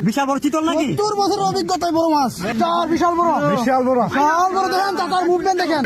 বিশাল বড় চিতল নাকি? 70 বছরের অভিজ্ঞতায় বড় মাছ। বিশাল বড় দেখেন, চাকার মুভমেন্ট দেখেন।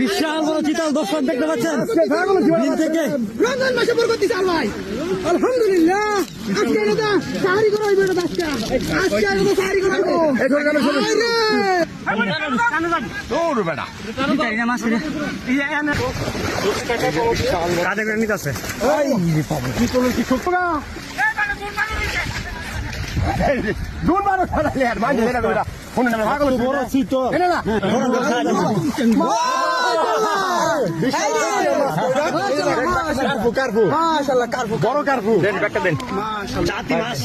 বিশাল বড় চিতল দর্শক দেখতে পাচ্ছেন বিল থেকে। রমজান মাসে বরকত দিছে আল্লাহ, আলহামদুলিল্লাহ। আজকে এটা সাহারি করা হইবে, এটা আজকে এটা সাহারি করা হইবে। কাজে করে নিতে আছে বড় চিতল। বড় কার্পু জাতি মাছ।